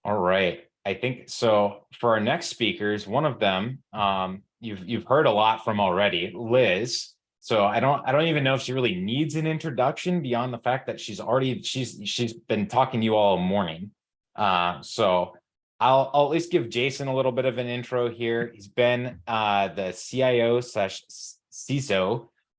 All right. I think so. For our next speakers, one of them, you've heard a lot from already, Liz. So I don't even know if she really needs an introduction beyond the fact that she's been talking to you all morning. So I'll at least give Jason a little bit of an intro here. He's been the CIO/CISO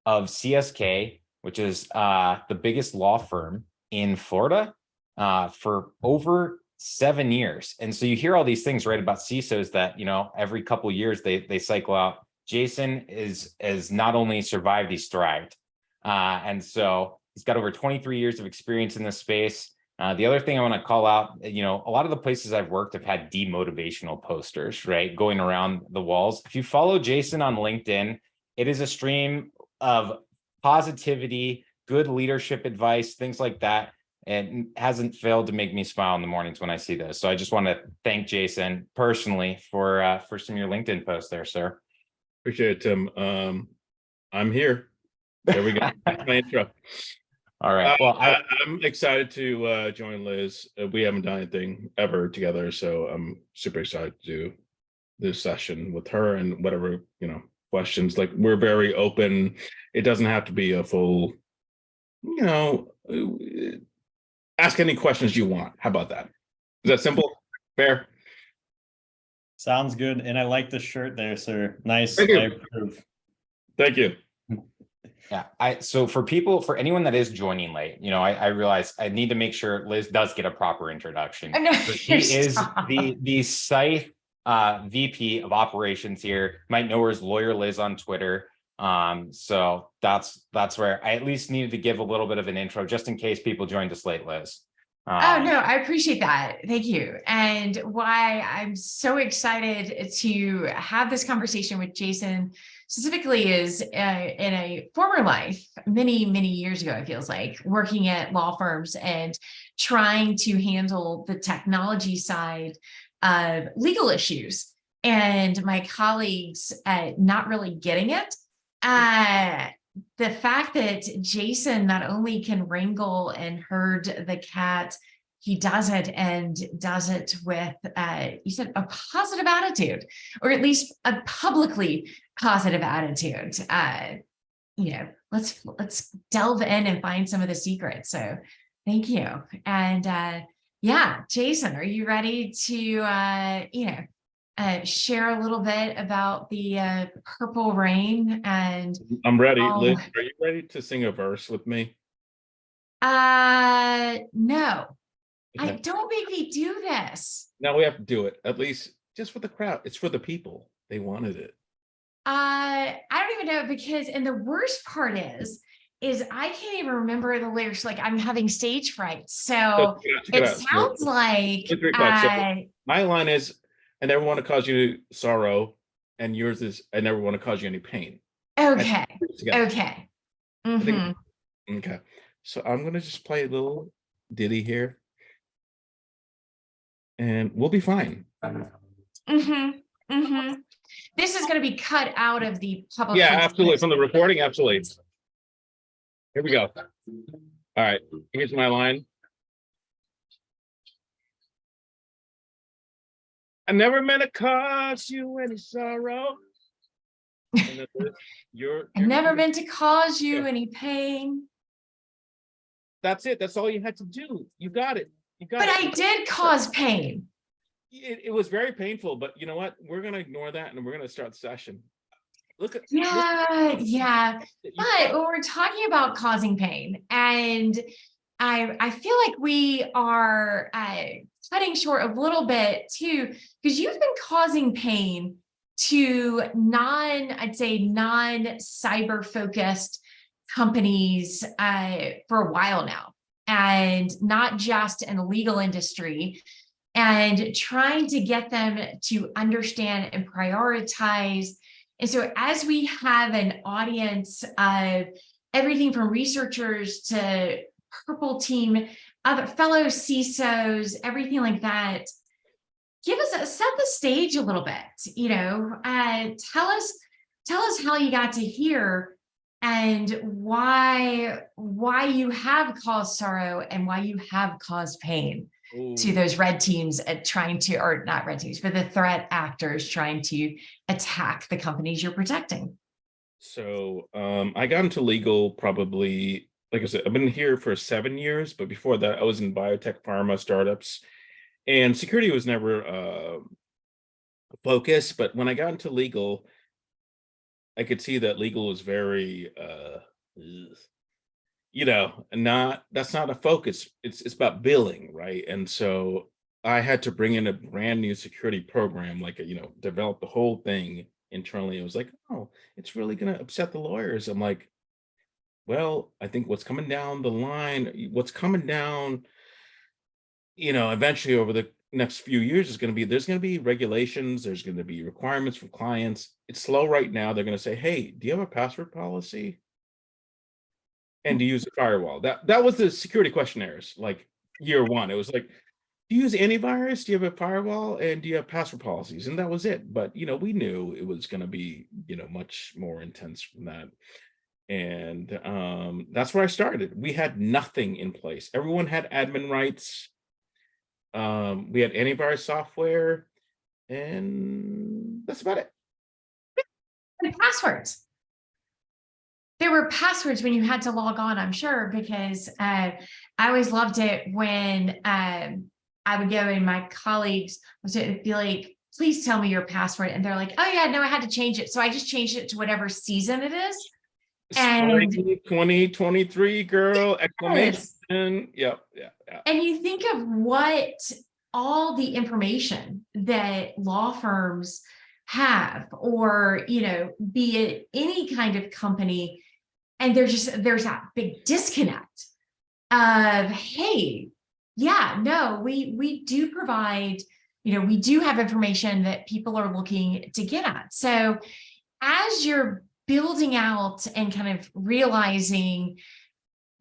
of CSK, which is the biggest law firm in Florida, for over 7 years. And so you hear all these things, right, about CISOs that, every couple of years they cycle out. Jason is not only survived, he's thrived. And so he's got over 23 years of experience in this space. The other thing I want to call out, a lot of the places I've worked have had demotivational posters, right, going around the walls. If you follow Jason on LinkedIn, it is a stream of positivity, good leadership advice, things like that. And hasn't failed to make me smile in the mornings when I see this. So I just want to thank Jason personally for some of your LinkedIn posts there, sir. Appreciate it, Tim. I'm here. There we go. That's my intro. All right. Well, I'm excited to join Liz. We haven't done anything ever together, so I'm super excited to do this session with her and whatever, questions. Like, we're very open. It doesn't have to be a full, ask any questions you want. How about that? Is that simple? Fair? Sounds good. And I like the shirt there, sir. Nice. Thank you. I approve. Thank you. Yeah. So for anyone that is joining late, I realize I need to make sure Liz does get a proper introduction. She is the SCYTHE VP of operations here. You might know her as Lawyer Liz on Twitter. So that's where I at least needed to give a little bit of an intro, just in case people joined us late, Liz. Oh, no, I appreciate that. Thank you. And why I'm so excited to have this conversation with Jason specifically is in a former life, many, many years ago, it feels like, working at law firms and trying to handle the technology side of legal issues, and my colleagues not really getting it. The fact that Jason not only can wrangle and herd the cat, he does it, and does it with, you said, a positive attitude, or at least a publicly positive attitude. Let's delve in and find some of the secrets. So thank you. And yeah, Jason, are you ready to, share a little bit about the Purple Rain? And I'm ready. Liz, are you ready to sing a verse with me? No, okay. I don't make me do this. Now we have to do it, at least just for the crowd. It's for the people. They wanted it. I don't even know, because, and the worst part is I can't even remember the lyrics. Like, I'm having stage fright. So it sounds like my line is, I never want to cause you sorrow, and yours is, I never want to cause you any pain. Okay. Okay. Mm-hmm. Okay. So I'm going to just play a little ditty here, and we'll be fine. This is going to be cut out of the public. Yeah, absolutely. From the recording, absolutely. Here we go. All right. Here's my line. I never meant to cause you any sorrow. I never meant to cause you any pain. That's it. That's all you had to do. You got it. But I did cause pain. It was very painful, but you know what? We're going to ignore that, and we're going to start the session. Look at yeah. But when we're talking about causing pain, and I feel like we are cutting short a little bit too, because you've been causing pain to non-cyber focused companies for a while now, and not just in the legal industry, and trying to get them to understand and prioritize. And so as we have an audience of everything from researchers to Purple Team, other fellow CISOs, everything like that, set the stage a little bit. Tell us how you got to here, and why you have caused sorrow and why you have caused pain. to Ooh. those red teams at trying to, or not red teams, but the threat actors trying to attack the companies you're protecting? So I got into legal probably, like I said, I've been here for 7 years, but before that, I was in biotech, pharma startups, and security was never a focus. But when I got into legal, I could see that legal was very, ugh, not that's not a focus. It's about billing, right? And so I had to bring in a brand new security program, like develop the whole thing internally. It was like, oh, it's really gonna upset the lawyers. I'm like, well, I think what's coming down the line, what's coming down, eventually over the next few years is going to be there's going to be regulations, there's going to be requirements from clients. It's slow right now. They're going to say, hey, do you have a password policy? And do you use a firewall? That was the security questionnaires, like year one. It was like, do you use antivirus? Do you have a firewall? And do you have password policies? And that was it. But we knew it was going to be much more intense from that. And that's where I started. We had nothing in place. Everyone had admin rights. We had antivirus software, and that's about it. And passwords. There were passwords when you had to log on, I'm sure, because I always loved it when I would go and my colleagues would be like, please tell me your password. And they're like, oh yeah, no, I had to change it. So I just changed it to whatever season it is. And 2023, girl, exclamation. yes. Yep. And you think of what all the information that law firms have, or, be it any kind of company, and there's that big disconnect of, hey, yeah, no, we do provide, we do have information that people are looking to get at. So as you're building out and kind of realizing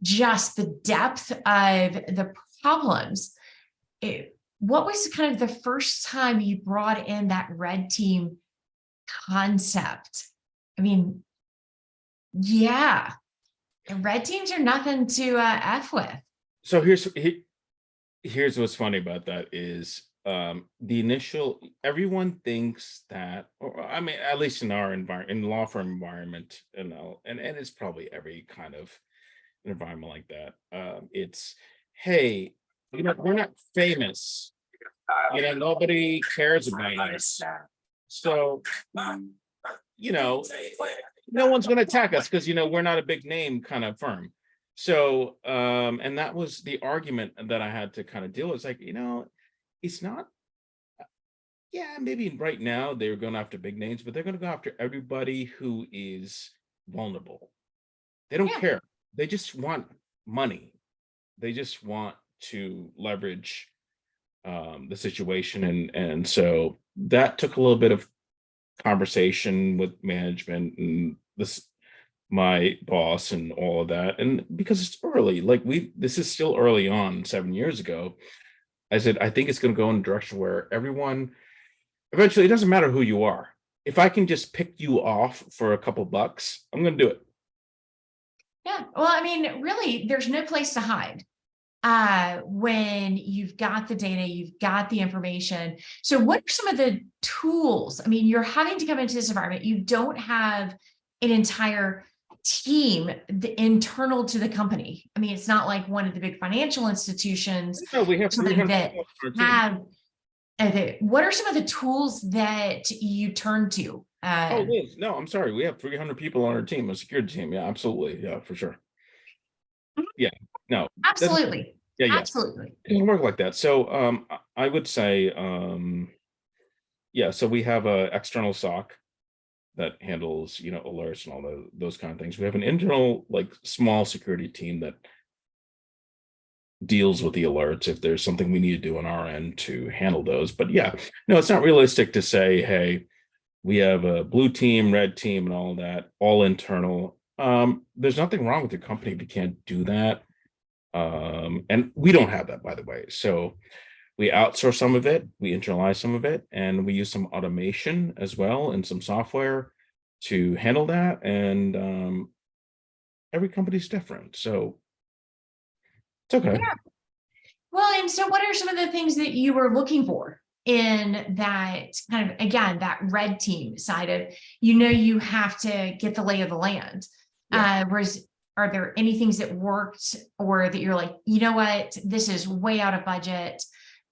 just the depth of the problems, what was kind of the first time you brought in that red team concept? I mean, yeah, red teams are nothing to F with. So here's what's funny about that is the initial everyone thinks that, or I mean, at least in our environment, in law firm environment, and it's probably every kind of environment like that. It's, hey, we're not famous. Nobody cares about us. So, no one's going to attack us because, we're not a big name kind of firm. So, and that was the argument that I had to kind of deal with. It's like, it's not, yeah, maybe right now they're going after big names, but they're going to go after everybody who is vulnerable. They don't care. They just want money. They just want to leverage the situation. And so that took a little bit of conversation with management and my boss and all of that. And because it's early, like this is still early on, 7 years ago, I said, I think it's going to go in a direction where everyone, eventually, it doesn't matter who you are. If I can just pick you off for a couple bucks, I'm going to do it. Yeah. Well, I mean, really, there's no place to hide when you've got the data, you've got the information. So what are some of the tools? I mean, you're having to come into this environment. You don't have an entire team internal to the company. I mean, it's not like one of the big financial institutions. No, we have 300 that people on our team. have. What are some of the tools that you turn to? Oh, Liz, no, I'm sorry. We have 300 people on our team, a security team. Yeah, absolutely. Yeah, for sure. Yeah, no. Absolutely. Yeah. Absolutely. It doesn't work like that. So I would say, so we have a external SOC that handles, alerts and all those kind of things. We have an internal, like, small security team that deals with the alerts if there's something we need to do on our end to handle those. But yeah, no, it's not realistic to say, hey, we have a blue team, red team, and all that, all internal. There's nothing wrong with your company if you can't do that. And we don't have that, by the way. So we outsource some of it, we internalize some of it, and we use some automation as well and some software to handle that. And every company's different, so it's okay. Yeah. Well, and so what are some of the things that you were looking for in that kind of, again, that red team side of, you have to get the lay of the land. Whereas, are there any things that worked or that you're like, you know what, this is way out of budget?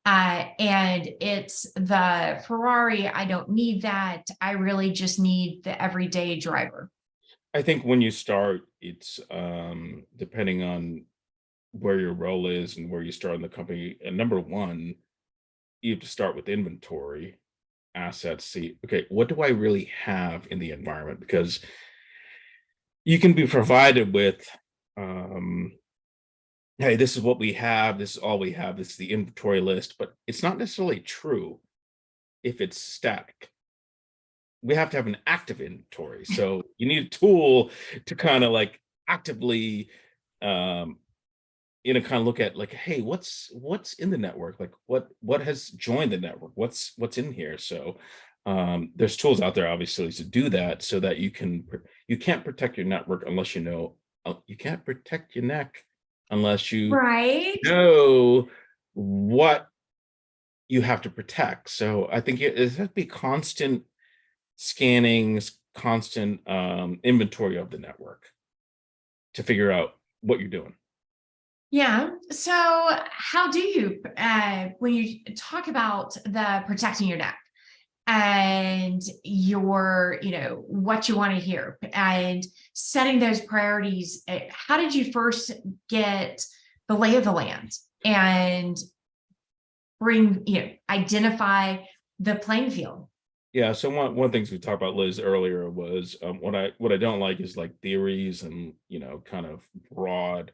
And it's the Ferrari. I don't need that. I really just need the everyday driver. I think when you start, it's depending on where your role is and where you start in the company. And number one, you have to start with inventory, assets, see, okay, what do I really have in the environment? Because you can be provided with, hey, this is what we have, this is all we have, this is the inventory list, but it's not necessarily true if it's static. We have to have an active inventory. So you need a tool to kind of like actively kind of look at like, hey, what's in the network, like what has joined the network, what's in here. So there's tools out there obviously to do that, so that you can't protect your network unless you can't protect your neck unless you Right. know what you have to protect. So I think it has to be constant scanning, constant inventory of the network to figure out what you're doing. Yeah. So how do you, when you talk about the protecting your neck and your, what you want to hear and setting those priorities, how did you first get the lay of the land and identify the playing field? Yeah. So one things we talked about, Liz, earlier was what I don't like is like theories and kind of broad.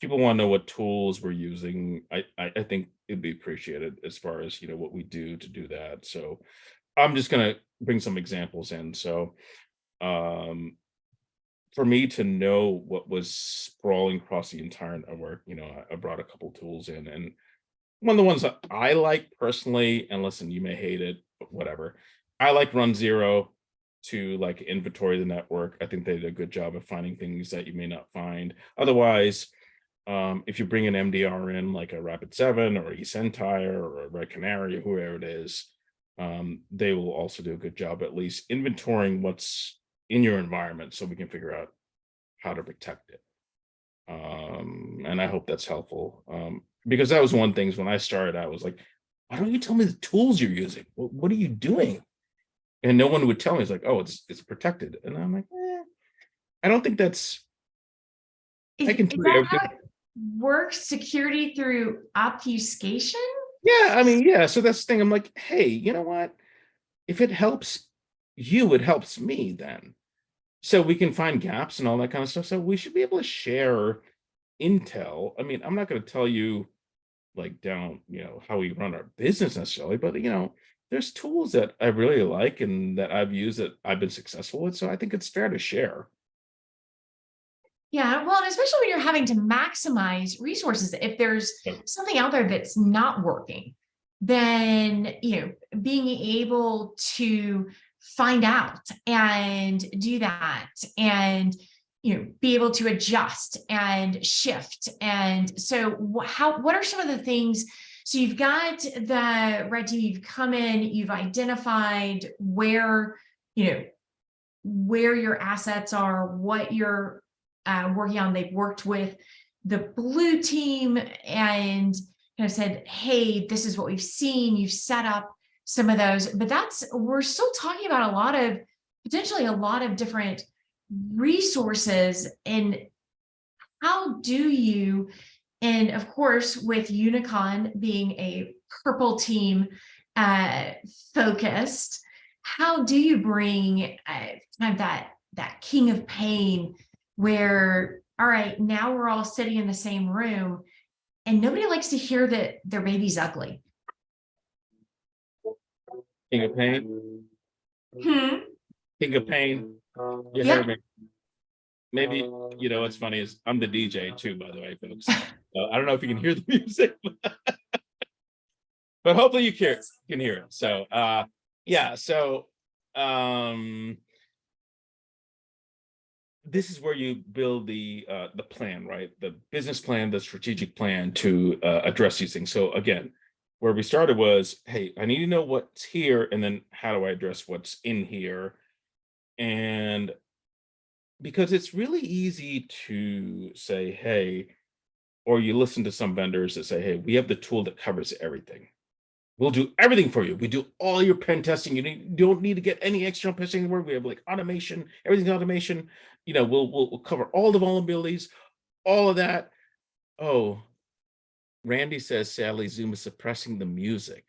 People want to know what tools we're using. I think it'd be appreciated as far as what we do to do that. So I'm just gonna bring some examples in. So for me to know what was sprawling across the entire network, I brought a couple tools in, and one of the ones that I like personally, and listen, you may hate it, but whatever. I like Run Zero to like inventory the network. I think they did a good job of finding things that you may not find otherwise. If you bring an MDR in, like a Rapid7 or eSentire or a Red Canary, whoever it is, they will also do a good job at least inventorying what's in your environment, so we can figure out how to protect it. And I hope that's helpful, because that was one of the things when I started. I was like, why don't you tell me the tools you're using? What are you doing? And no one would tell me. It's like, oh, it's protected, and I'm like, I don't think that's. Is, I can is tell you that everything. how it works? Security through obfuscation? Yeah, I mean, yeah. So that's the thing. I'm like, hey, you know what? If it helps you, it helps me then. So we can find gaps and all that kind of stuff. So we should be able to share intel. I mean, I'm not going to tell you like down, how we run our business necessarily, but there's tools that I really like and that I've used that I've been successful with. So I think it's fair to share. Yeah, well, and especially when you're having to maximize resources, if there's Yeah. something out there that's not working, then, being able to find out and do that and, be able to adjust and shift. And so what are some of the things? So you've got the red team, you've come in, you've identified where your assets are, what you're working on. They've worked with the blue team and kind of said, hey, this is what we've seen. You've set up some of those, but we're still talking about potentially a lot of different resources. And how do you, and of course, with UniCon being a purple team focused, how do you bring kind of that king of pain where, all right, now we're all sitting in the same room and nobody likes to hear that their baby's ugly? King of Pain. King of Pain. You Yeah. heard me. Maybe, what's funny is I'm the DJ too, by the way, folks. I don't know if you can hear the music, but hopefully you can hear it. So yeah, so this is where you build the plan, right? The business plan, the strategic plan to address these things. So again, where we started was, hey, I need to know what's here, and then how do I address what's in here? And because it's really easy to say, hey, or you listen to some vendors that say, hey, we have the tool that covers everything. We'll do everything for you. We do all your pen testing. You don't need to get any external testing anywhere. We have like automation, everything's automation. We'll cover all the vulnerabilities, all of that. Oh, Randy says, sadly, Zoom is suppressing the music.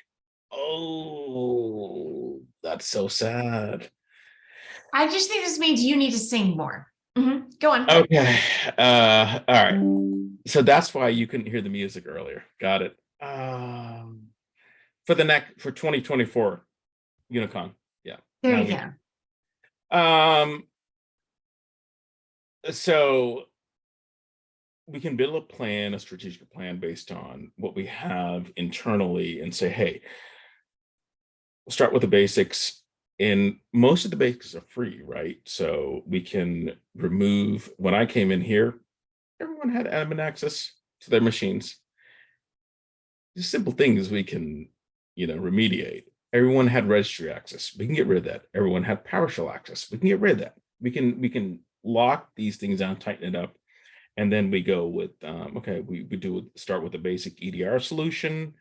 Oh, that's so sad. I just think this means you need to sing more. Go on. Okay. All right. So that's why you couldn't hear the music earlier. Got it. For 2024 UniCon. Yeah. There Now you we- go. So we can build a plan, a strategic plan based on what we have internally and say, hey, we'll start with the basics. And most of the basics are free, right? So we can remove, when I came in here, everyone had admin access to their machines. Just simple things we can, remediate. Everyone had registry access. We can get rid of that. Everyone had PowerShell access. We can get rid of that. We can lock these things down, tighten it up. And then we go with, okay, we start with the basic EDR solution.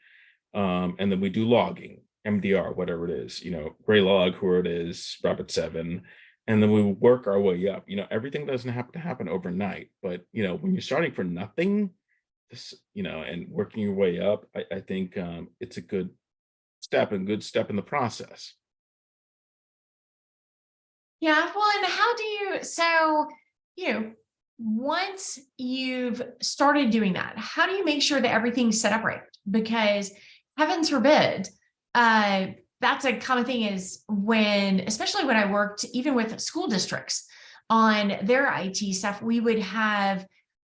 And then we do logging, MDR, whatever it is, Graylog, who it is, Rapid7. And then we work our way up. Everything doesn't have to happen overnight. But, when you're starting for nothing, and working your way up, I think it's a good step in the process. Yeah, well, and how do you, once you've started doing that, how do you make sure that everything's set up right? Because heavens forbid, that's a common thing is especially when I worked even with school districts on their IT stuff, we would have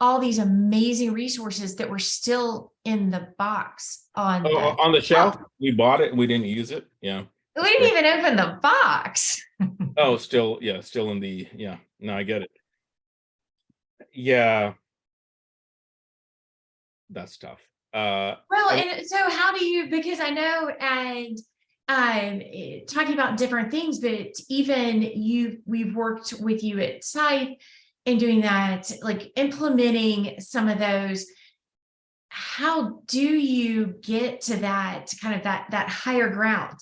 all these amazing resources that were still in the box on the shelf. We bought it and we didn't use it. Yeah. We didn't even open the box. Oh, still in the, no, I get it. Yeah. That's tough. Well, and so how do you, because I know, and talking about different things, but even we've worked with you at SCYTHE and doing that, like implementing some of those. How do you get to that kind of that higher ground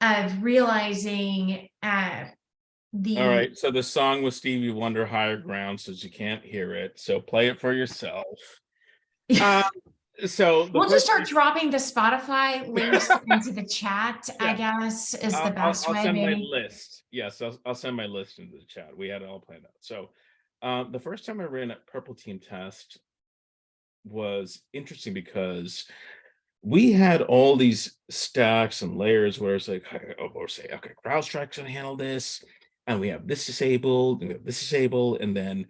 of realizing all right, so the song with Stevie Wonder, Higher Ground, says you can't hear it, so play it for yourself. So we'll just start dropping the Spotify links into the chat. Yeah. I guess is the best way. I'll send my list. Yes, I'll send my list into the chat. We had it all planned out. So the first time I ran a purple team test was interesting because we had all these stacks and layers where it's like, or say, okay, CrowdStrike's gonna handle this, and we have this disabled, and we have this disabled, and then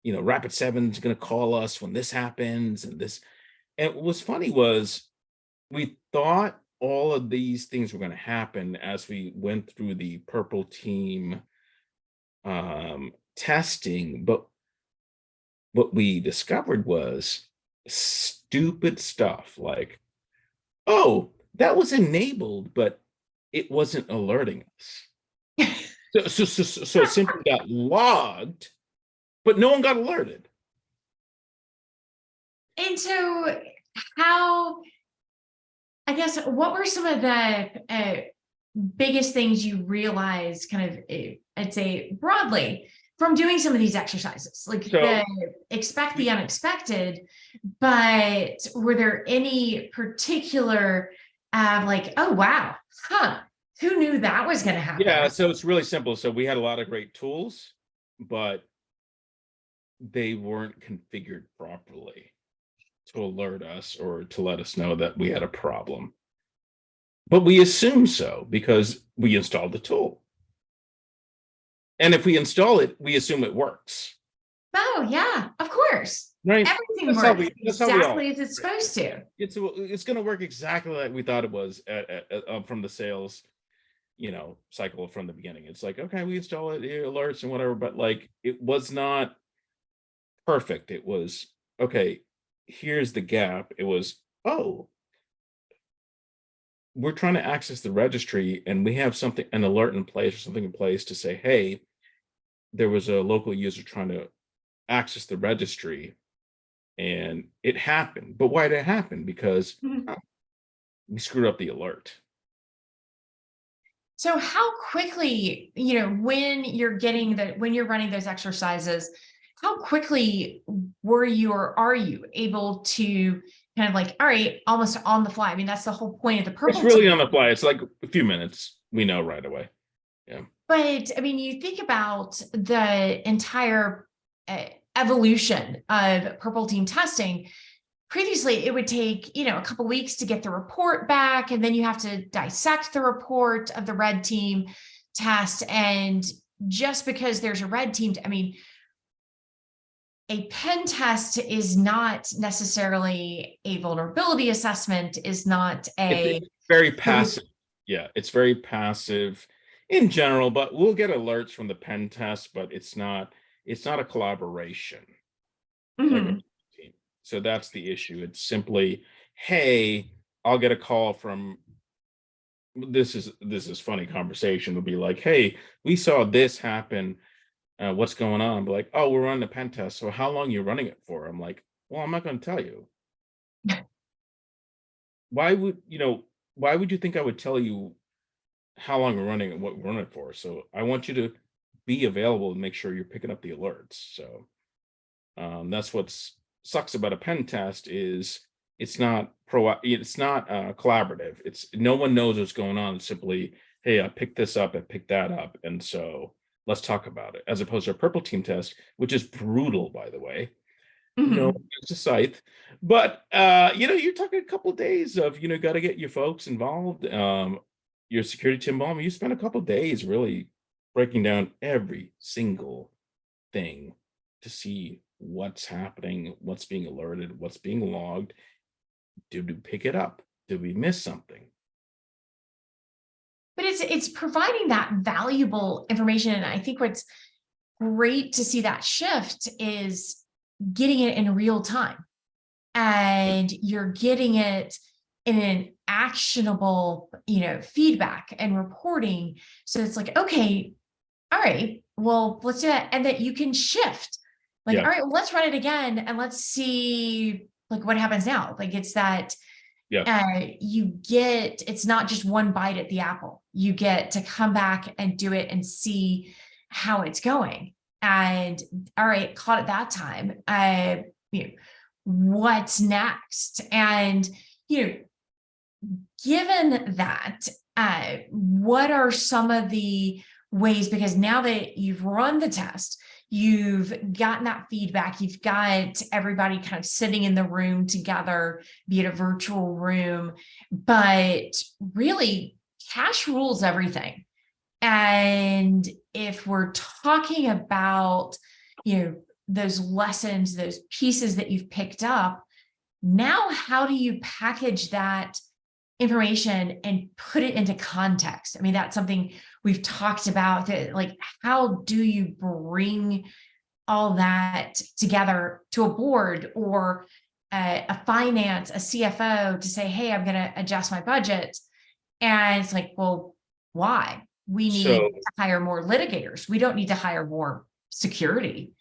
Rapid7's gonna call us when this happens, and this. And what was funny was we thought all of these things were going to happen as we went through the purple team testing, but what we discovered was stupid stuff like, oh, that was enabled, but it wasn't alerting us. so it simply got logged, but no one got alerted. And so I guess, what were some of the biggest things you realized kind of, I'd say broadly, from doing some of these exercises? Like expect the unexpected, but were there any particular like, oh, wow, who knew that was going to happen? Yeah, so it's really simple. So we had a lot of great tools, but they weren't configured properly to alert us or to let us know that we had a problem. But we assume so because we installed the tool. And if we install it, we assume it works. Oh, yeah, of course. Right. Everything works exactly as it's supposed to. It's going to work exactly like we thought it was from the sales. cycle from the beginning. It's like, okay, we install it, alerts and whatever, but like it was not perfect. It was, okay, here's the gap. It was, oh, we're trying to access the registry and we have an alert in place or something in place to say, hey, there was a local user trying to access the registry and it happened. But why did it happen? Because we screwed up the alert. So how quickly, when you're running those exercises, how quickly were you or are you able to kind of like, all right, almost on the fly? I mean, that's the whole point of the purple It's really team. on the fly. It's like a few minutes. We know right away. Yeah. But I mean, you think about the entire evolution of purple team testing. Previously, it would take, a couple weeks to get the report back, and then you have to dissect the report of the red team test. And just because there's a red team, I mean, a pen test is not necessarily a vulnerability assessment, is not It's very passive. Yeah, it's very passive in general, but we'll get alerts from the pen test, but it's not a collaboration. Like a team. So that's the issue. It's simply, hey, I'll get a call from this is funny conversation. Will be like, hey, we saw this happen. What's going on? But like, oh, we're running a pen test. So how long are you running it for? I'm like, well, I'm not going to tell you. Why would you think I would tell you how long we're running and what we're running it for? So I want you to be available and make sure you're picking up the alerts. So that's what sucks about a pen test is it's not collaborative. It's no one knows what's going on. It's simply, hey, I picked this up, I picked that up, and so let's talk about it. As opposed to a purple team test, which is brutal, by the way. No, it's a scythe, but you're talking a couple of days of got to get your folks involved, your security team involved. You spend a couple of days really breaking down every single thing to see what's happening, what's being alerted, what's being logged. Did we pick it up? Did we miss something? But it's providing that valuable information. And I think what's great to see that shift is getting it in real time. And you're getting it in an actionable, feedback and reporting. So it's like, okay, all right, well, let's do that. And that you can shift. Like, all right, well, let's run it again and let's see like what happens now. Like it's that it's not just one bite at the apple. You get to come back and do it and see how it's going. And all right, caught it that time. What's next? And given that, what are some of the ways? Because now that you've run the test, you've gotten that feedback, you've got everybody kind of sitting in the room together, be it a virtual room, but really cash rules everything. And if we're talking about, those lessons, those pieces that you've picked up, now how do you package that information and put it into context? I mean, that's something we've talked about, that like, how do you bring all that together to a board or a finance, a CFO to say, hey, I'm going to adjust my budget. And it's like, well, why? We need to hire more litigators. We don't need to hire more security.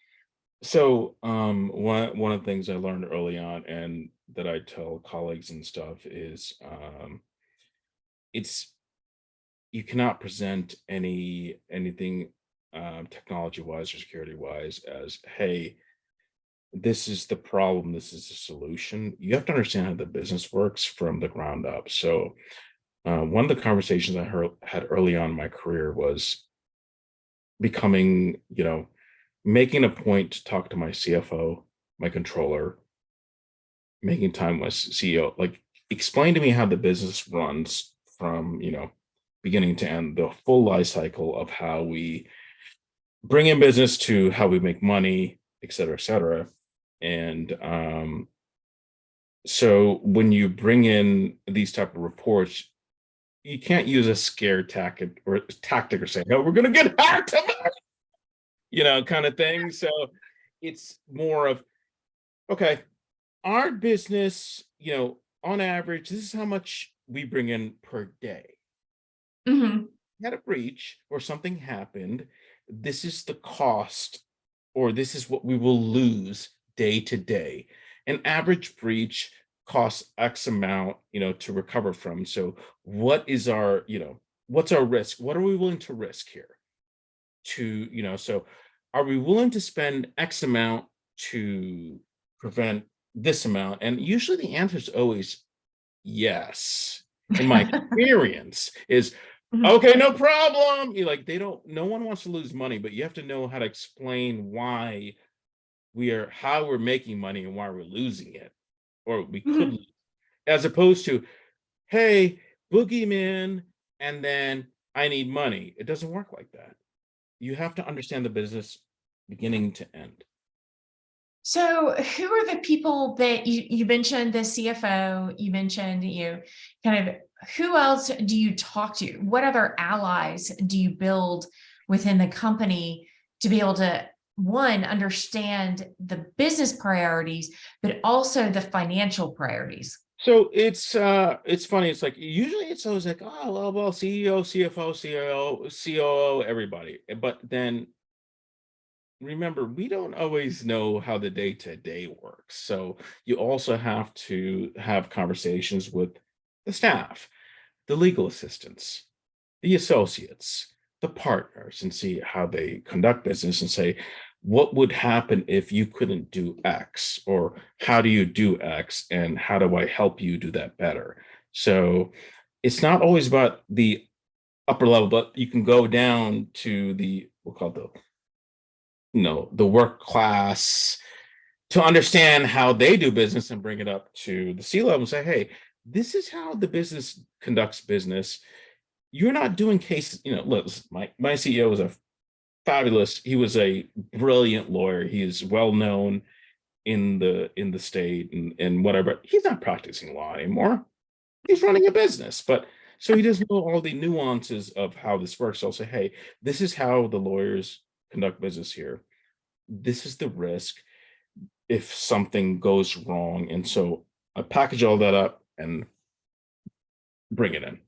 So one of the things I learned early on and that I tell colleagues and stuff is you cannot present anything technology wise or security wise as, hey, this is the problem, this is the solution. You have to understand how the business works from the ground up. So one of the conversations I had early on in my career was becoming, making a point to talk to my CFO, my controller, making time with CEO, like explain to me how the business runs from, beginning to end, the full life cycle of how we bring in business to how we make money, et cetera, et cetera. And so when you bring in these type of reports, you can't use a scare tactic or say, "No, we're going to get hacked," kind of thing. So it's more of, okay, our business, on average, this is how much we bring in per day. Mhm. Had a breach or something happened, this is the cost, or this is what we will lose day to day. An average breach costs X amount, to recover from. So what is our, what's our risk? What are we willing to risk here? So are we willing to spend X amount to prevent this amount? And usually the answer is always yes. In my experience is, Mhm. okay, no problem. No one wants to lose money, but you have to know how to explain how we're making money and why we're losing it, or we could Mhm. lose, as opposed to, hey, boogeyman, and then I need money. It doesn't work like that. You have to understand the business beginning to end. So who are the people that you mentioned the CFO, you mentioned, kind of who else do you talk to? What other allies do you build within the company to be able to, one, understand the business priorities, but also the financial priorities? So it's funny. It's like usually it's always like, oh well, CEO, CFO, COO, COO, everybody. But then remember, we don't always know how the day-to-day works. So you also have to have conversations with the staff, the legal assistants, the associates, the partners, and see how they conduct business and say, what would happen if you couldn't do X? Or how do you do X? And how do I help you do that better? So it's not always about the upper level, but you can go down to we'll call it the work class, to understand how they do business and bring it up to the C-level and say, hey, this is how the business conducts business. You're not doing cases, look, my CEO was he was a brilliant lawyer. He is well known in the state and whatever. He's not practicing law anymore. He's running a business, but so he doesn't know all the nuances of how this works. So I'll say, hey, this is how the lawyers conduct business here. This is the risk if something goes wrong. And so I package all that up and bring it in.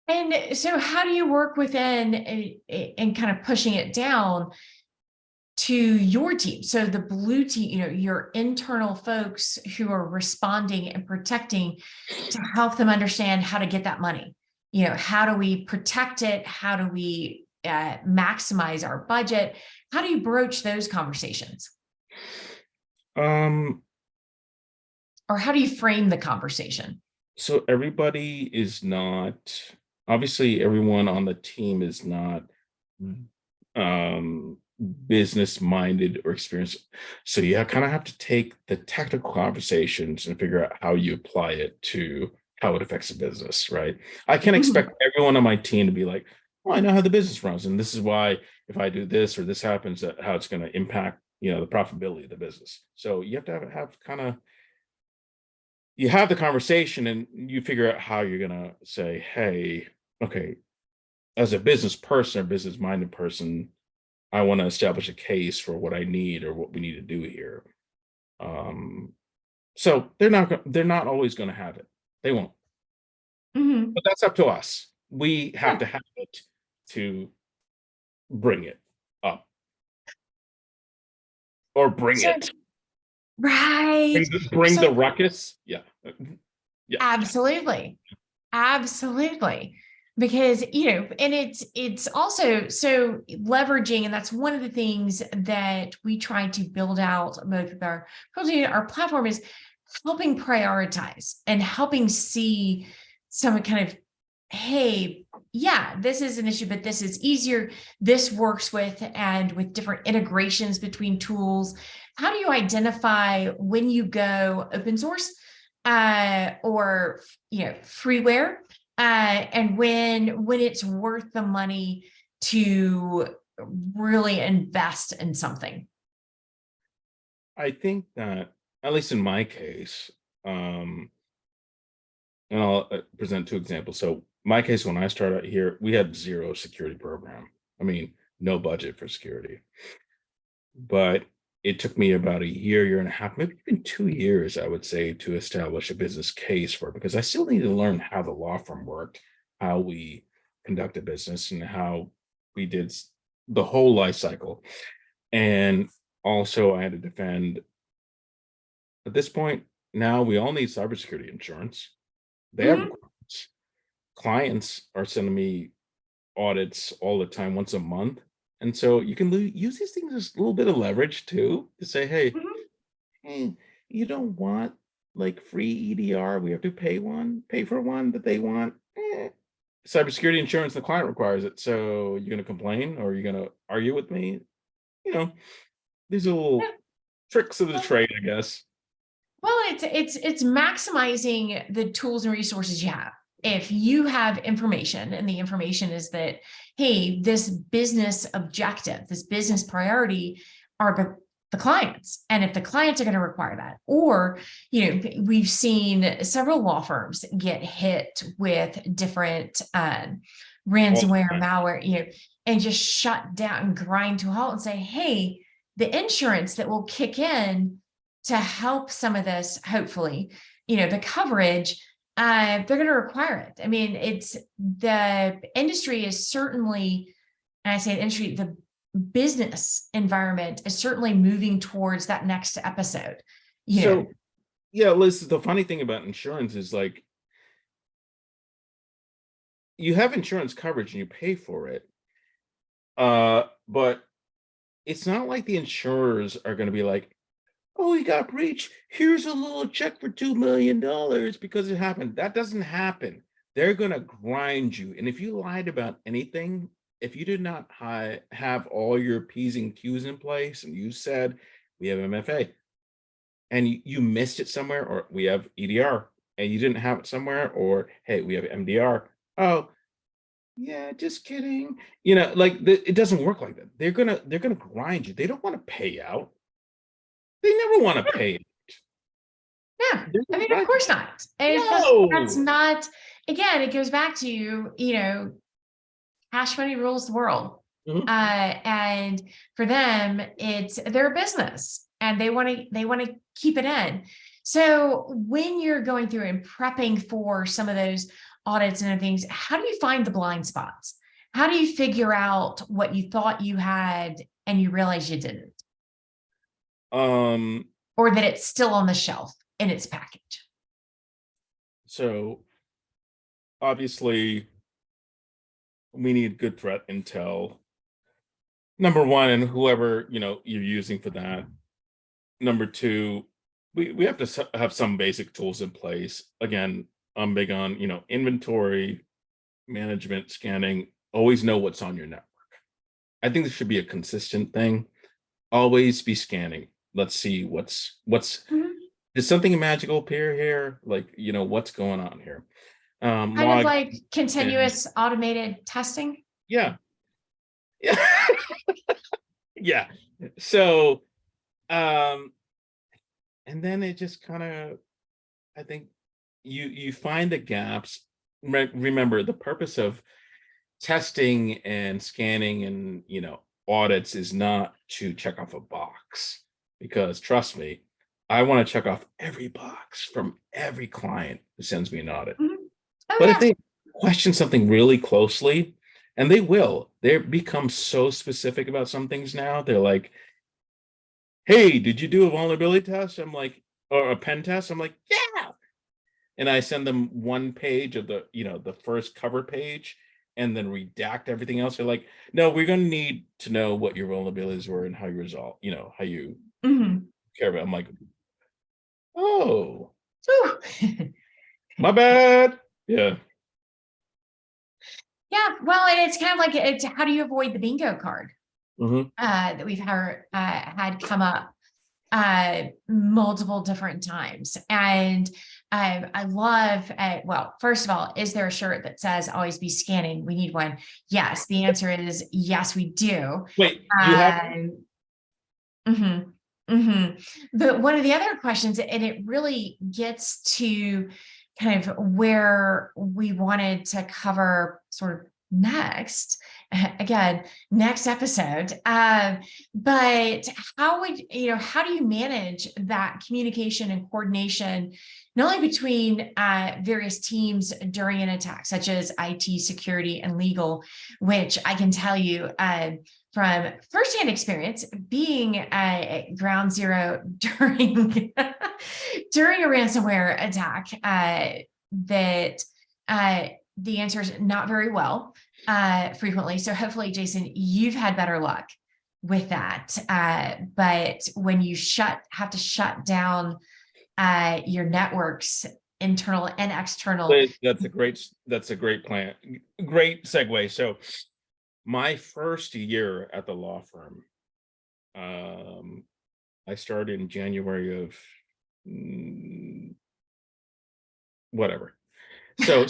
And so how do you work within and kind of pushing it down to your team? So the blue team, your internal folks who are responding and protecting, to help them understand how to get that money. How do we protect it? How do we maximize our budget? How do you broach those conversations? Um, Or how do you frame the conversation? so everybody is not, obviously everyone on the team is not business minded or experienced. So you kind of have to take the technical conversations and figure out how you apply it to how it affects the business, right? I can't expect everyone on my team to be like, well, I know how the business runs, and this is why if I do this or this happens, how it's going to impact, the profitability of the business. So you have to have kind of, you have the conversation and you figure out how you're going to say, hey, okay, as a business person or business minded person, I want to establish a case for what I need or what we need to do here. So they're not always going to have it. They won't. Mhm. But that's up to us. We have to have it to bring it up or bring So, it. right. Bring So the ruckus. Yeah. Yeah. absolutely. Absolutely. Because, and it's also so leveraging, and that's one of the things that we try to build out both with our platform is helping prioritize and helping see some kind of, hey, yeah, this is an issue, but this is easier. This works with different integrations between tools. How do you identify when you go open source or freeware, and when it's worth the money to really invest in something? I think that, at least in my case, and I'll present two examples. So my case, when I started out here, we had zero security program. I mean, no budget for security. But it took me about a year and a half, maybe even 2 years, I would say, to establish a business case for it, because I still needed to learn how the law firm worked, how we conducted business, and how we did the whole life cycle. And also, I had to defend. At this point, now we all need cybersecurity insurance. They have Mhm. requirements. Clients are sending me audits all the time, once a month. And so you can use these things as a little bit of leverage too, to say, hey, Mhm. hey, you don't want like free EDR. We have to pay for one that they want. Cybersecurity insurance, the client requires it. So you're going to complain, or you're going to argue with me? You know, these are little Yeah. tricks of the Well, trade, I guess. well, it's maximizing the tools and resources you have. If you have information, and the information is that, hey, this business objective, this business priority are the clients. And if the clients are going to require that, or, we've seen several law firms get hit with different All the ransomware, time. malware, and just shut down and grind to a halt and say, hey, the insurance that will kick in to help some of this, hopefully, the coverage, they're going to require it. I mean, it's the industry is certainly, and I say the industry, the business environment is certainly moving towards that next episode. So, yeah, Liz, the funny thing about insurance is like, you have insurance coverage and you pay for it. But it's not like the insurers are going to be like, oh, you got breached. Here's a little check for $2 million because it happened. That doesn't happen. They're going to grind you. And if you lied about anything, if you did not have all your P's and Q's in place, and you said, we have MFA, and you missed it somewhere, or we have EDR, and you didn't have it somewhere, or hey, we have MDR. Oh, yeah, just kidding. It doesn't work like that. They're gonna grind you. They don't want to pay out. They never want to pay. Yeah, They're I gonna mean, of grind course not. It's that's No. not, again, it goes back to, cash money rules the world. Mhm. And for them, it's their business, and they want to keep it in. So when you're going through and prepping for some of those audits and other things, how do you find the blind spots? How do you figure out what you thought you had and you realize you didn't, Um, or that it's still on the shelf in its package? so obviously we need good threat intel. Number one, and whoever you're using for that. Number two, we have to have some basic tools in place. Again, I'm big on inventory management, scanning. Always know what's on your network. I think this should be a consistent thing. Always be scanning. Let's see what's Mhm. did something magical appear here? Like, what's going on here? Kind of Log like and continuous automated testing. yeah. Yeah. Yeah. So um and then it just kind of, I think you find the gaps. Remember, the purpose of testing and scanning and audits is not to check off a box, because trust me, I want to check off every box from every client who sends me an audit. Mhm. Oh, But if yes. they question something really closely, and they become so specific about some things now, they're like, hey, did you do a vulnerability test? I'm like, or a pen test? I'm like, yeah. And I send them one page of the first cover page, and then redact everything else. They're like, no, we're going to need to know what your vulnerabilities were and how you resolve, how you Mhm. care about. I'm like, oh, Whew. my bad. Yeah. Yeah, well, and it's kind of like, it's how do you avoid the bingo card Mhm. that we've had come up multiple different times. And I love, well, first of all, is there a shirt that says always be scanning? We need one. Yes, the answer is yes, we do. Wait, you have Mhm, mhm. But one of the other questions, and it really gets to kind of where we wanted to cover sort of next. Again, next episode. But how do you manage that communication and coordination, not only between various teams during an attack, such as IT, security, and legal, which I can tell you from firsthand experience, being at ground zero during during a ransomware attack, that the answer is not very well frequently. So hopefully, Jason, you've had better luck with that. But when you have to shut down your networks, internal and external. That's a great plan. Great segue. So my first year at the law firm, I started in January of whatever. So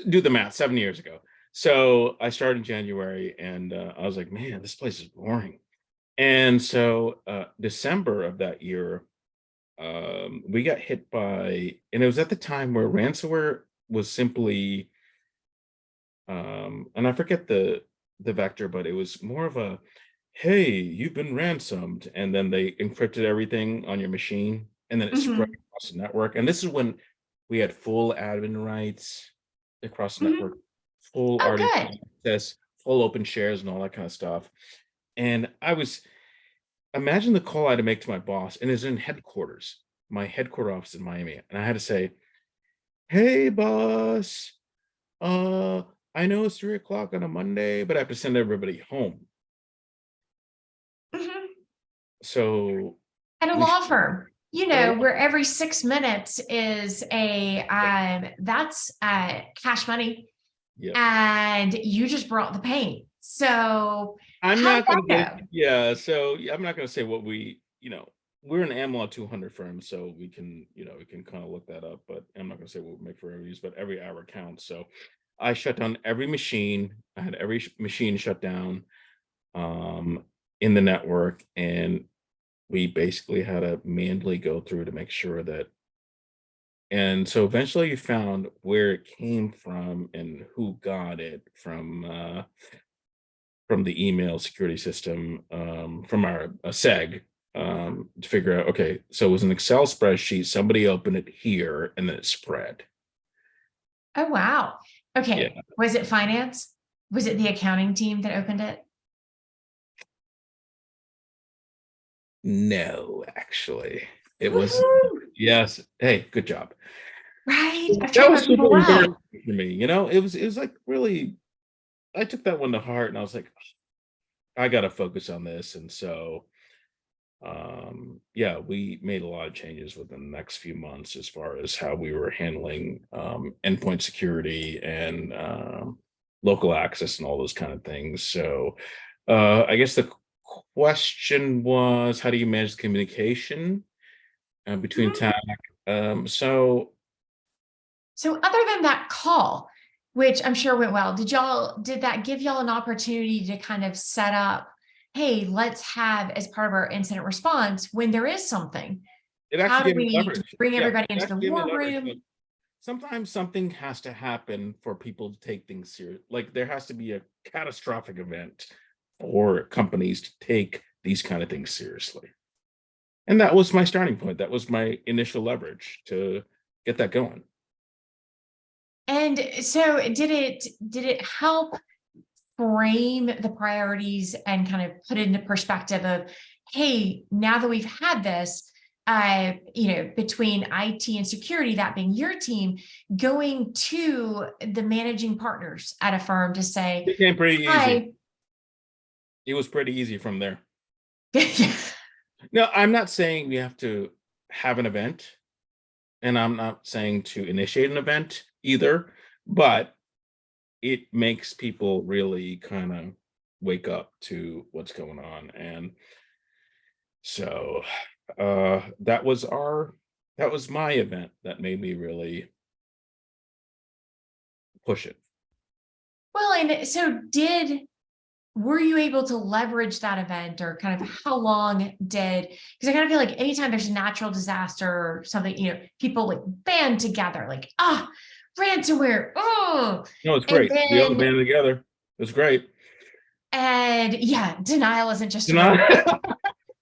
do the math, 7 years ago. So I started in January, and I was like, man, this place is boring. And so December of that year, we got hit by, and it was at the time where ransomware was simply, and I forget the vector, but it was more of a, hey, you've been ransomed, and then they encrypted everything on your machine, and then it spread across the network. And this is when we had full admin rights across the network, full RDP access, full open shares, and all that kind of stuff. And imagine the call I had to make to my boss, and it's in headquarters, my headquarter office in Miami. And I had to say, hey, boss, I know it's 3:00 on a Monday, but I have to send everybody home. So, at a law firm, where every 6 minutes is that's cash money. Yep. And you just brought the pain. So I'm how not did going that to, go? yeah. So I'm not going to say what we're an AmLaw 200 firm, so we can kind of look that up, but I'm not going to say what we make for every use, but every hour counts. So I shut down every machine. I had every machine shut down in the network, and we basically had to manually go through to make sure that. And so eventually you found where it came from and who got it from the email security system, from our SEG, to figure out, okay, so it was an Excel spreadsheet, somebody opened it here, and then it spread. Oh, wow. Okay. Yeah. Was it finance? Was it the accounting team that opened it? No, actually. It was, Woohoo! yes. Hey, good job. Right. I've That trained my was people super well. important for me. It was like really, I took that one to heart, and I was like, I gotta focus on this. And so yeah, we made a lot of changes within the next few months as far as how we were handling endpoint security and local access and all those kind of things. So I guess the question was, how do you manage the communication between TAC? So other than that call, which I'm sure went well, did that give y'all an opportunity to kind of set up, hey, let's have, as part of our incident response, when there is something, it how actually do gave me we leverage. bring Yeah, everybody it into the actually gave me war leverage. room? Like, sometimes something has to happen for people to take things serious. Like there has to be a catastrophic event for companies to take these kind of things seriously. And that was my starting point. That was my initial leverage to get that going. And so did it help frame the priorities and kind of put it into perspective of, hey, now that we've had this, between IT and security, that being your team, going to the managing partners at a firm to say, It became pretty hi. easy. It was pretty easy from there. No, I'm not saying we have to have an event, and I'm not saying to initiate an event either, but it makes people really kind of wake up to what's going on. And so that was my event that made me really push it. Well, and so were you able to leverage that event, or kind of how long did, because I kind of feel like anytime there's a natural disaster or something, people like band together, like, ransomware. Oh, No, it's and great. We all then, band together. It was great. and yeah, denial isn't just You know?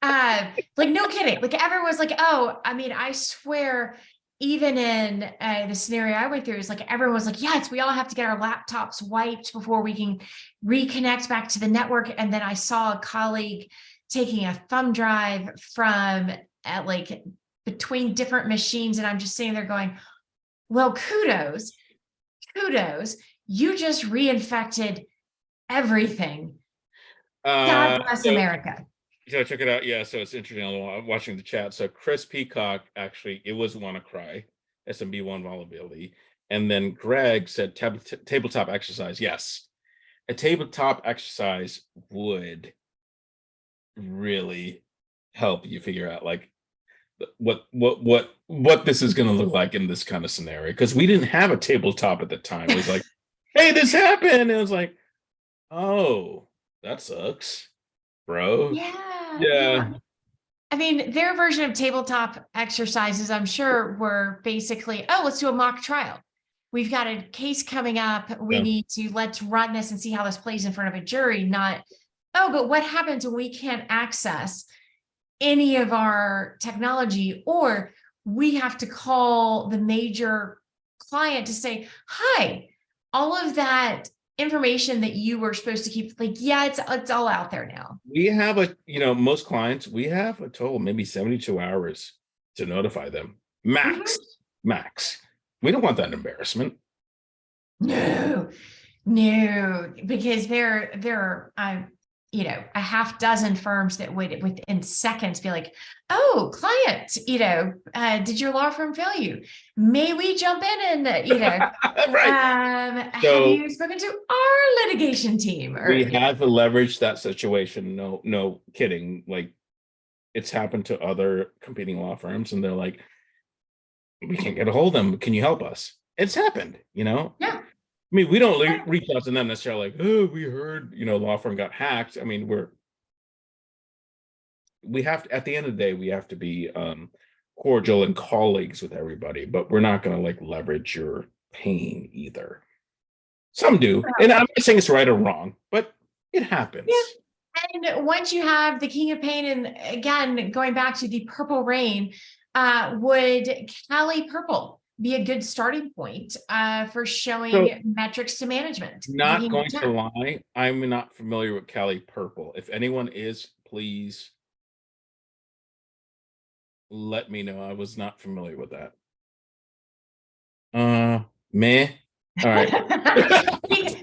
like, no kidding. Like, everyone was like, oh, I mean, I swear, even in the scenario I went through, is like, everyone was like, yes, we all have to get our laptops wiped before we can reconnect back to the network. And then I saw a colleague taking a thumb drive from like between different machines. And I'm just sitting there going, well, kudos. You just reinfected everything. God bless America. So check it out. Yeah, so it's interesting. I'm watching the chat. So Chris Peacock, actually, it was WannaCry, SMB1 vulnerability. And then Greg said tabletop exercise. Yes, a tabletop exercise would really help you figure out like what this is going to look like in this kind of scenario. Because we didn't have a tabletop at the time. It was like, hey, this happened. And it was like, oh, that sucks, bro. Yeah. I mean, their version of tabletop exercises, I'm sure, were basically, oh, let's do a mock trial. We've got a case coming up. Let's run this and see how this plays in front of a jury, not, oh, but what happens when we can't access any of our technology, or we have to call the major client to say, hi, all of that information that you were supposed to keep, like, yeah, it's all out there now. We have most clients, we have a total maybe 72 hours to notify them. Max. We don't want that embarrassment. No, because there are a half dozen firms that would within seconds be like, oh, client, did your law firm fail you? May we jump in and Right. Have you spoken to our litigation team? We have to leverage that situation. No kidding. Like, it's happened to other competing law firms, and they're like, we can't get a hold of them. Can you help us? It's happened, Yeah. I mean, we don't reach out to them necessarily like, oh, we heard, law firm got hacked. I mean, we have to, at the end of the day, we have to be cordial and colleagues with everybody, but we're not going to like leverage your pain either. Some do. And I'm not saying it's right or wrong, but it happens. Yeah. And once you have the king of pain, and again, going back to the purple rain, would Cali Purple be a good starting point for showing metrics to management? Not going to lie, I'm not familiar with Cali Purple. If anyone is, please let me know. I was not familiar with that. Meh. All right.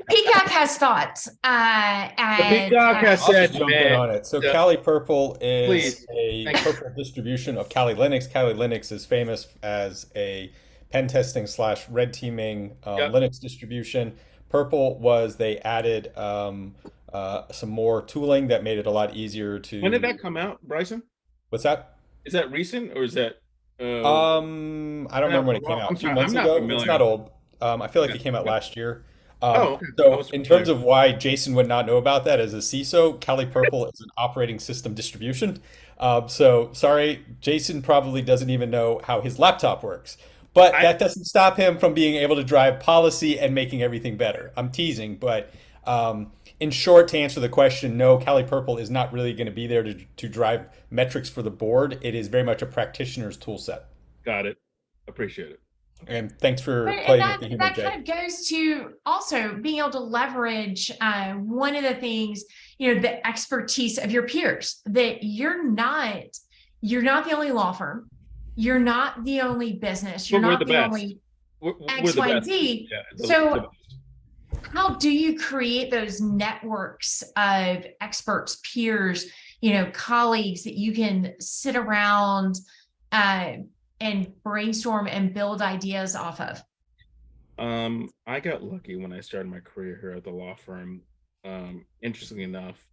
Peacock has thoughts. Peacock has said, jump in on it. So Kali Purple is a purple distribution of Kali Linux. Kali Linux is famous as a pen testing / red teaming Linux distribution. Purple was they added some more tooling that made it a lot easier to. When did that come out, Bryson? What's that? Is that recent or is that? I don't remember when it came out. A few months ago. It's not old. I feel like it came out last year. Okay. So in terms of why Jason would not know about that as a CISO, Kali Purple is an operating system distribution. So sorry, Jason probably doesn't even know how his laptop works. But that doesn't stop him from being able to drive policy and making everything better. I'm teasing, but in short, to answer the question, no, Kali Purple is not really going to be there to drive metrics for the board. It is very much a practitioner's tool set. Got it. Appreciate it. And thanks for playing with the humor, that Jay. kind of goes to also being able to leverage one of the things, the expertise of your peers, that you're not the only law firm. You're not the only business. You're not the only X, Y, and Z. So how do you create those networks of experts, peers, colleagues that you can sit around and brainstorm and build ideas off of? I got lucky when I started my career here at the law firm. Interestingly enough,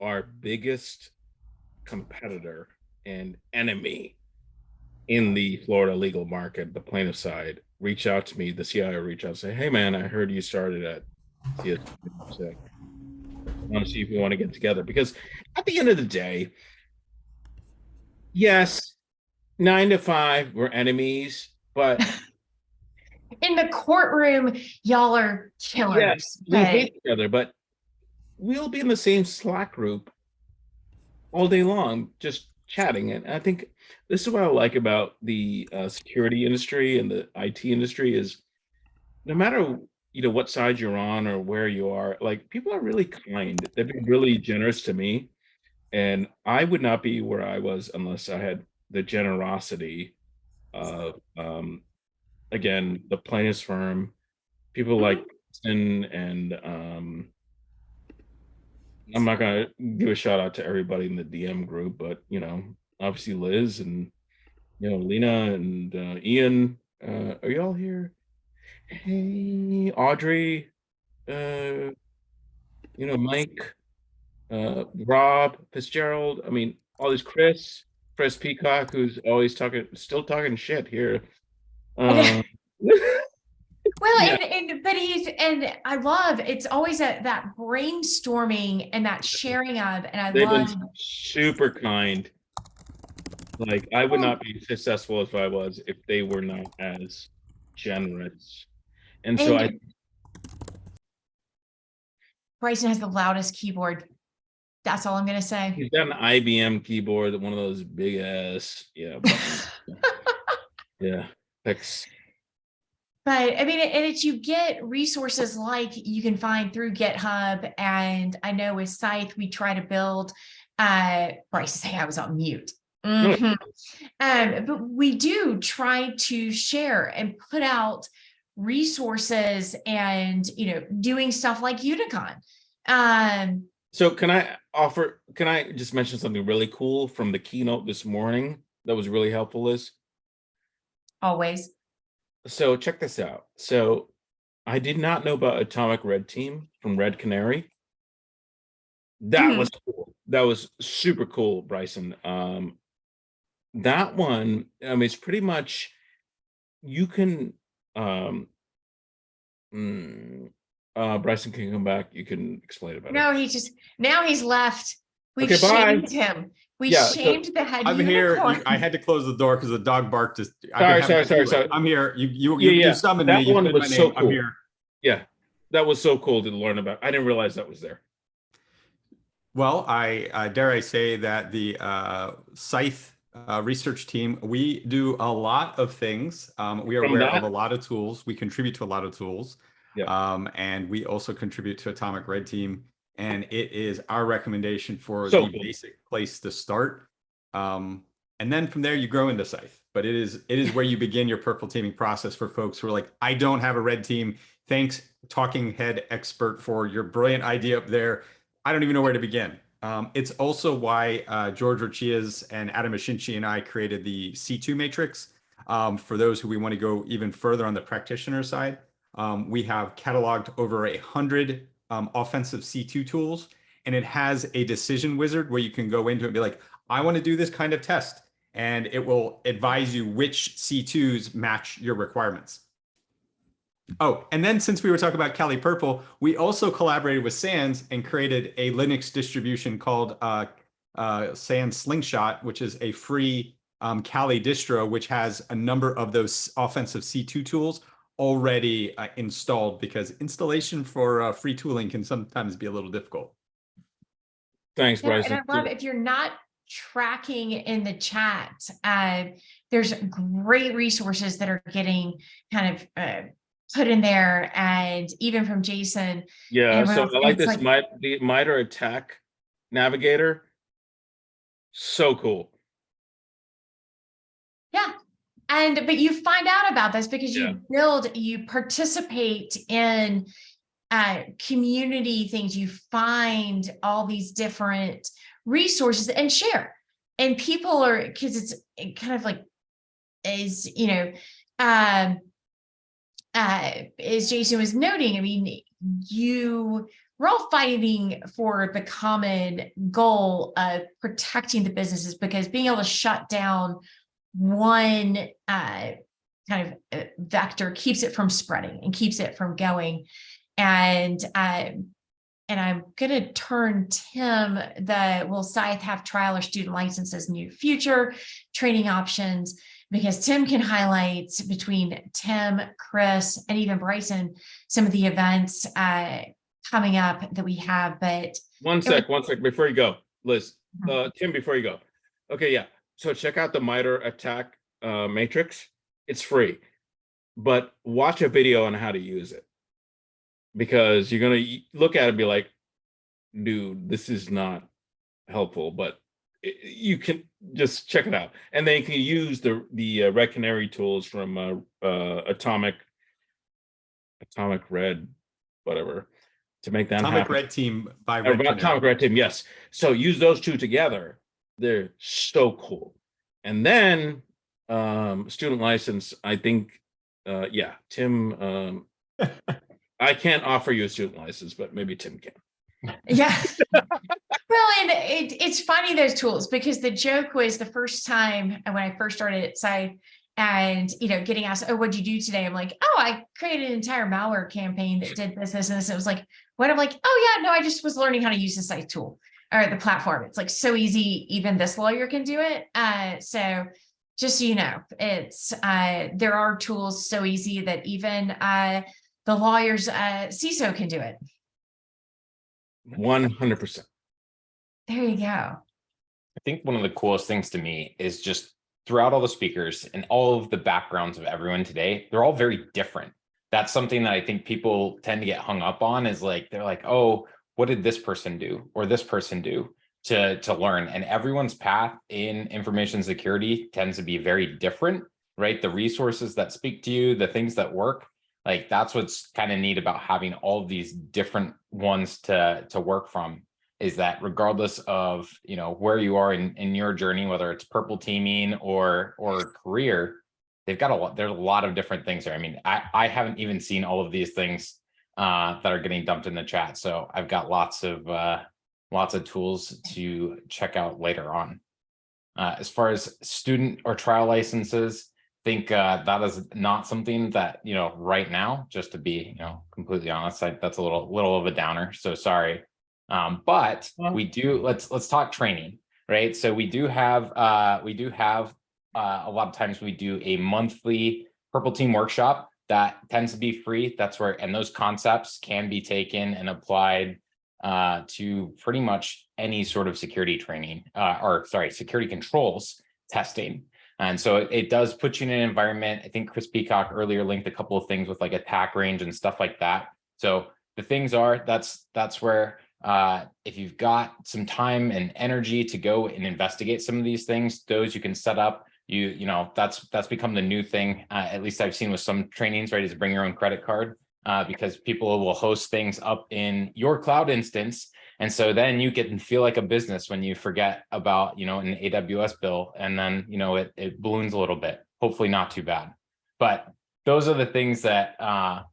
our biggest competitor and enemy in the Florida legal market, the plaintiff side, reach out to me, the CIO reach out and say, hey man, I heard you started at CSK. want to see if we want to get together, because at the end of the day, yes, 9 to 5, we're enemies, but In the courtroom, y'all are yeah, killers. we But hate each other, but we'll be in the same Slack group all day long, just chatting. And I think this is what I like about the security industry and the IT industry is no matter what side you're on or where you are, like people are really kind. They've been really generous to me, and I would not be where I was unless I had the generosity of again the plaintiff's firm, people like Kissane and I'm not gonna give a shout out to everybody in the DM group, but obviously Liz and Lena and Ian. Are y'all here? Hey, Audrey, Mike, Rob Fitzgerald. I mean, all these Chris Peacock, who's always still talking shit here. well, Yeah. and I love it's always that brainstorming and that sharing of, and I They've been love super kind. Like I would not be successful if they were not as generous. And so and Bryson has the loudest keyboard. That's all I'm gonna say. he's got an IBM keyboard, one of those big ass, buttons. Yeah. Thanks. But I mean, and it's you get resources like you can find through GitHub, and I know with SCYTHE we try to build. Bryce is saying I was on mute. Mhm. But we do try to share and put out resources, and doing stuff like UniCon. So can I just mention something really cool from the keynote this morning that was really helpful, Liz? Always. So check this out. So I did not know about Atomic Red Team from Red Canary. That was cool. That was super cool, Bryson. That one, I mean, it's pretty much you can Bryson can come back. You can explain it better. No, now he's left. We've Okay, bye. shamed him. We Yeah, so shamed the head I'm here. unicorn. I had to close the door because the dog barked. Sorry. I'm here. You Yeah. summoned That me. You one said was my so name. I'm cool. here. Yeah, that was so cool to learn about. I didn't realize that was there. Well, I dare I say that the SCYTHE research team, we do a lot of things. We are From aware that? of a lot of tools. We contribute to a lot of tools. Yeah. And we also contribute to Atomic Red Team. And it is our recommendation for So the cool. basic place to start. And then from there you grow into SCYTHE. But it is where you begin your purple teaming process for folks who are like, I don't have a red team. Thanks, talking head expert, for your brilliant idea up there. I don't even know where to begin. It's also why George Rochias and Adam Ashinchi and I created the C2 matrix. For those who we want to go even further on the practitioner side, we have cataloged over 100 offensive C2 tools, and it has a decision wizard where you can go into it and be like, I want to do this kind of test, and it will advise you which C2s match your requirements. Oh, and then since we were talking about Kali Purple, we also collaborated with SANS and created a Linux distribution called SANS Slingshot, which is a free Kali distro, which has a number of those offensive C2 tools already installed, because installation for free tooling can sometimes be a little difficult. Thanks, Bryson. And I love, if you're not tracking in the chat, there's great resources that are getting kind of put in there, and even from Jason. Yeah, so else, I like it's this the MITRE attack navigator. So cool. Yeah. But you find out about this because you participate in community things. You find all these different resources and share. And people are, because it's kind of like, as Jason was noting, I mean, we're all fighting for the common goal of protecting the businesses, because being able to shut down one kind of vector keeps it from spreading and keeps it from going. And and I'm going to turn Tim, will SCYTHE have trial or student licenses near future training options? Because Tim can highlight between Tim, Chris, and even Bryson, some of the events coming up that we have. But one sec before you go, Liz, Tim, before you go. Okay, yeah. So check out the MITRE attack matrix. It's free, but watch a video on how to use it, because you're going to look at it and be like, dude, this is not helpful, but you can just check it out. And then you can use the Red Canary tools from Atomic Red, whatever, to make that Atomic happen. Red Team by Red Canary. Atomic Red Team, yes. So use those two together. They're so cool. And then student license, I think, yeah, Tim, I can't offer you a student license, but maybe Tim can. Yeah. Well, and it's funny, those tools, because the joke was the first time when I first started at SCYTHE, and getting asked, oh, what'd you do today? I'm like, oh, I created an entire malware campaign that did this, and this. It was like, what? I'm like, oh yeah, no, I just was learning how to use the SCYTHE tool or the platform. It's like so easy, even this lawyer can do it. So just so you know, it's there are tools so easy that even the lawyer's CISO can do it. 100%. There you go. I think one of the coolest things to me is just throughout all the speakers and all of the backgrounds of everyone today, they're all very different. That's something that I think people tend to get hung up on, is like, they're like, oh, what did this person do or this person do to learn? And everyone's path in information security tends to be very different, right? The resources that speak to you, the things that work, like that's what's kind of neat about having all of these different ones to work from, is that regardless of where you are in your journey, whether it's purple teaming or career, they've got a lot. There's a lot of different things there. I mean, I haven't even seen all of these things that are getting dumped in the chat, so I've got lots of tools to check out later on. As far as student or trial licenses, I think that is not something that right now, just to be completely honest, that's a little of a downer, so sorry. But we do, let's talk training, right? So we do have a lot of times we do a monthly purple team workshop that tends to be free. That's where, and those concepts can be taken and applied to pretty much any sort of security training, security controls testing. And so it does put you in an environment. I think Chris Peacock earlier linked a couple of things with like attack range and stuff like that. So the things are, that's where if you've got some time and energy to go and investigate some of these things, those you can set up. That's become the new thing. At least I've seen with some trainings, right? Is bring your own credit card because people will host things up in your cloud instance. And so then you get and feel like a business when you forget about, an AWS bill, and then, it balloons a little bit, hopefully not too bad. But those are the things that, I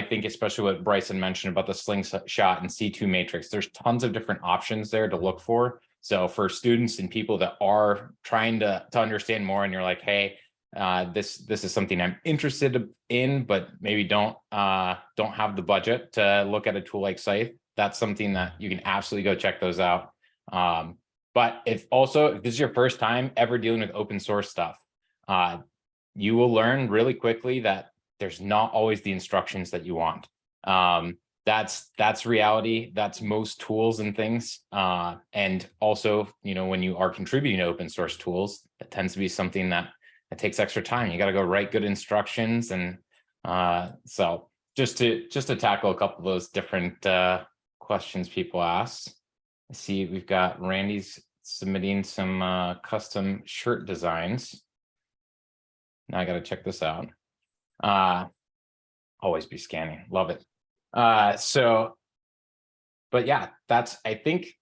think especially what Bryson mentioned about the slingshot and C2 matrix, there's tons of different options there to look for. So for students and people that are trying to understand more, and you're like, hey, this is something I'm interested in, but maybe don't have the budget to look at a tool like SCYTHE, that's something that you can absolutely go check those out. But if this is your first time ever dealing with open source stuff, you will learn really quickly that there's not always the instructions that you want. That's reality. That's most tools and things. And also, when you are contributing to open source tools, it tends to be something that takes extra time. You got to go write good instructions. And so just to tackle a couple of those different questions people asked. I see we've got Randy's submitting some custom shirt designs. Now I got to check this out. Always be scanning. Love it. But yeah, that's, I think,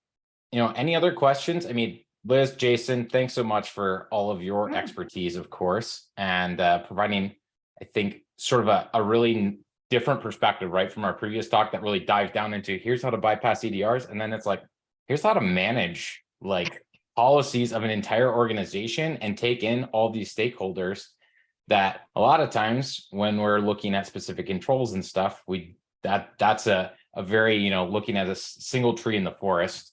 any other questions? I mean, Liz, Jason, thanks so much for all of your expertise, of course, and providing, I think, sort of a really different perspective, right, from our previous talk that really dives down into here's how to bypass EDRs. And then it's like, here's how to manage like policies of an entire organization and take in all these stakeholders that a lot of times when we're looking at specific controls and stuff, that's a a very, you know, looking at a single tree in the forest.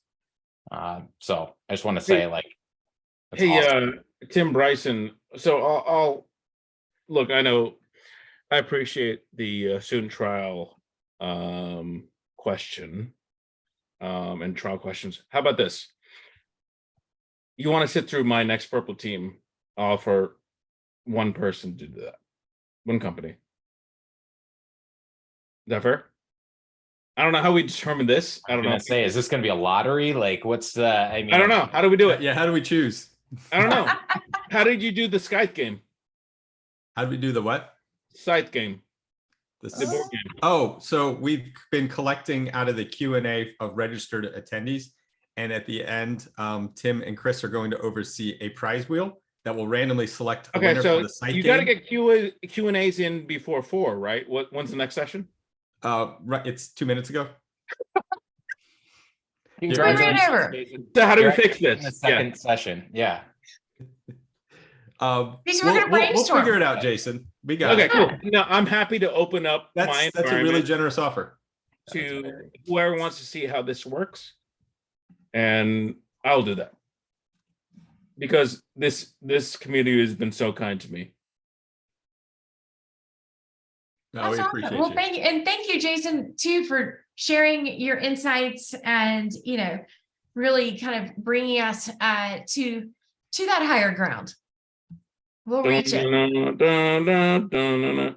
So I just want to say, like, that's Hey, awesome. Tim Bryson. So I'll look. I know I appreciate the student trial question and trial questions. How about this? You want to sit through my next purple team? I'll offer one person to do that. One company. Is that fair? I don't know how we determine this. I I'm don't know. gonna say, is this gonna be a lottery? Like, what's the? I mean, I don't know. How do we do it? Yeah, how do we choose? I don't know. How did you do the Scythe game? How do we do the what? Scythe game. The The board game. Oh, so we've been collecting out of the Q&A of registered attendees. And at the end, Tim and Chris are going to oversee a prize wheel that will randomly select a Okay, winner so for the site you game. got to get Q&As in before 4, right? When's the next session? Right, it's 2 minutes ago. congratulations, over. Jason. So how do we You're fix in the this? second session. Yeah. Jason, we're gonna We'll brainstorm. figure it out, Jason. We got Okay, it. cool. No, I'm happy to open up my That's a really environment generous offer. to whoever wants to see how this works, and I'll do that because this community has been so kind to me. No, That's we awesome. appreciate Well, you. thank you, Jason, too, for sharing your insights and, you know, really kind of bringing us to that higher ground. We'll reach it.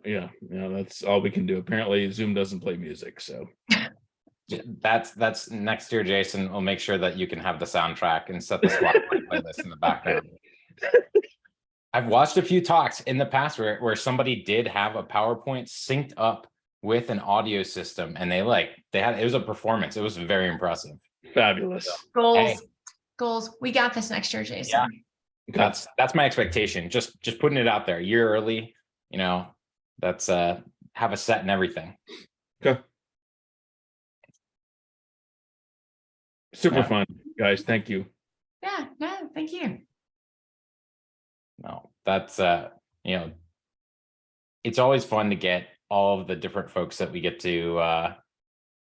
Yeah, that's all we can do. Apparently, Zoom doesn't play music, so That's next year, Jason. We'll make sure that you can have the soundtrack and set the Spotify playlist in the background. I've watched a few talks in the past where somebody did have a PowerPoint synced up with an audio system, and they had it was a performance. It was very impressive. fabulous. Goals. We got this next year, Jason. Yeah. That's my expectation. Just putting it out there a year early, you know, that's have a set and everything. Okay. Super Yeah. fun, guys. Thank you. Yeah, no, thank you. No, that's you know, it's always fun to get all of the different folks that we get to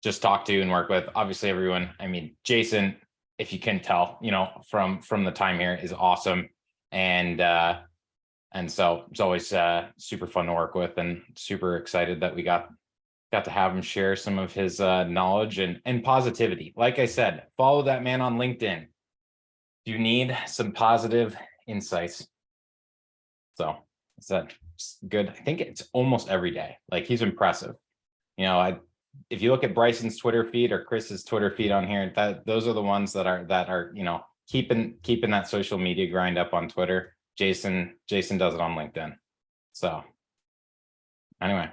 just talk to and work with. Obviously, everyone. I mean, Jason, if you can tell, you know, from the time here, is awesome, and so it's always super fun to work with, and super excited that we got to have him share some of his knowledge and positivity. Like I said, follow that man on LinkedIn. If you need some positive insights. So it's good. I think it's almost every day. Like, he's impressive. You know, if you look at Bryson's Twitter feed or Chris's Twitter feed on here, those are the ones that are, you know, keeping that social media grind up on Twitter. Jason does it on LinkedIn. So anyway,